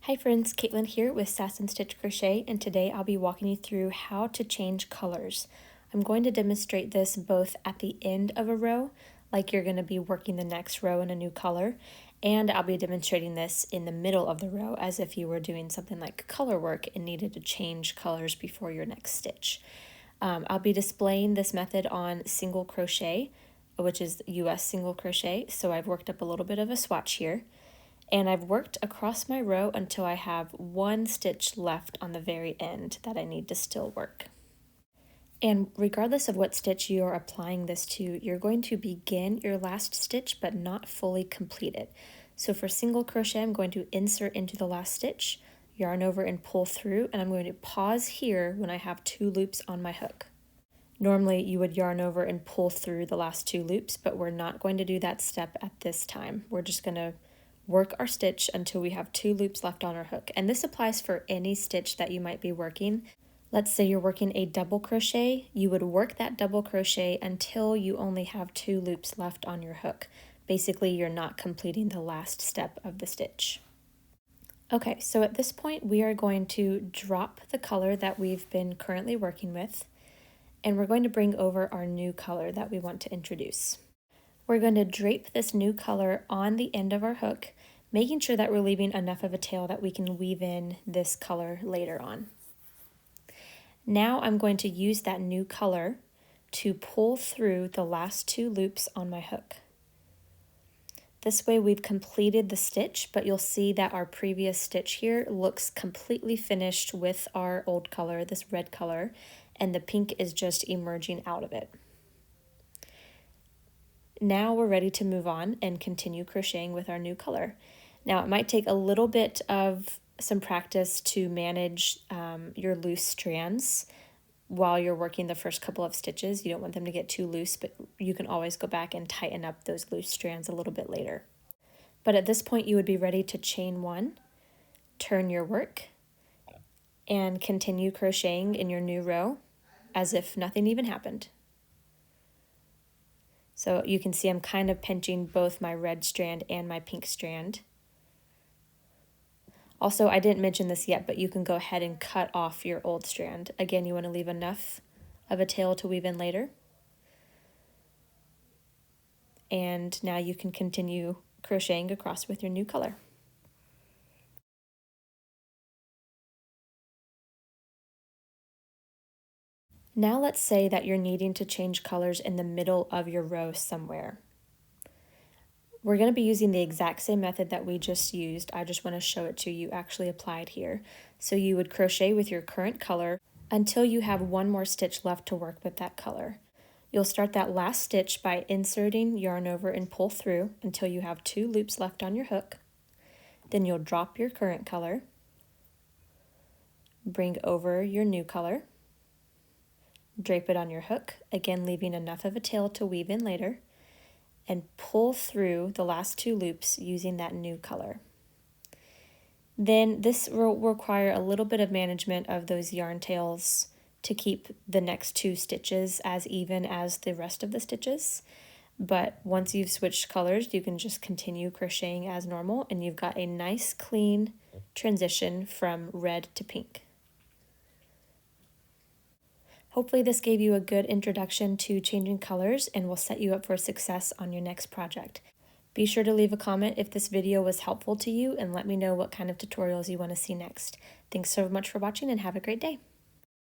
Hi friends, Caitlin here with Sass and Stitch Crochet, and today I'll be walking you through how to change colors. I'm going to demonstrate this both at the end of a row, like you're going to be working the next row in a new color, and I'll be demonstrating this in the middle of the row as if you were doing something like color work and needed to change colors before your next stitch. I'll be displaying this method on single crochet, which is US single crochet, so I've worked up a little bit of a swatch here. And I've worked across my row until I have one stitch left on the very end that I need to still work. And regardless of what stitch you're applying this to, you're going to begin your last stitch but not fully complete it. So for single crochet, I'm going to insert into the last stitch, yarn over and pull through, and I'm going to pause here when I have 2 loops on my hook. Normally you would yarn over and pull through the last 2 loops, but we're not going to do that step at this time. We're just going to work our stitch until we have 2 loops left on our hook. And this applies for any stitch that you might be working. Let's say you're working a double crochet, you would work that double crochet until you only have 2 loops left on your hook. Basically, you're not completing the last step of the stitch. Okay, so at this point we are going to drop the color that we've been currently working with, and we're going to bring over our new color that we want to introduce. We're going to drape this new color on the end of our hook, making sure that we're leaving enough of a tail that we can weave in this color later on. Now I'm going to use that new color to pull through the last 2 loops on my hook. This way we've completed the stitch, but you'll see that our previous stitch here looks completely finished with our old color, this red color, and the pink is just emerging out of it. Now we're ready to move on and continue crocheting with our new color. Now it might take a little bit of some practice to manage your loose strands while you're working the first couple of stitches. You don't want them to get too loose, but you can always go back and tighten up those loose strands a little bit later. But at this point you would be ready to chain 1, turn your work, and continue crocheting in your new row as if nothing even happened. So you can see I'm kind of pinching both my red strand and my pink strand. Also, I didn't mention this yet, but you can go ahead and cut off your old strand. Again, you want to leave enough of a tail to weave in later. And now you can continue crocheting across with your new color. Now let's say that you're needing to change colors in the middle of your row somewhere. We're going to be using the exact same method that we just used. I just want to show it to you actually applied here. So you would crochet with your current color until you have 1 more stitch left to work with that color. You'll start that last stitch by inserting, yarn over, and pull through until you have 2 loops left on your hook. Then you'll drop your current color, bring over your new color, drape it on your hook, again leaving enough of a tail to weave in later, and pull through the last 2 loops using that new color. Then this will require a little bit of management of those yarn tails to keep the next 2 stitches as even as the rest of the stitches. But once you've switched colors, you can just continue crocheting as normal, and you've got a nice clean transition from red to pink. Hopefully this gave you a good introduction to changing colors and will set you up for success on your next project. Be sure to leave a comment if this video was helpful to you and let me know what kind of tutorials you want to see next. Thanks so much for watching and have a great day.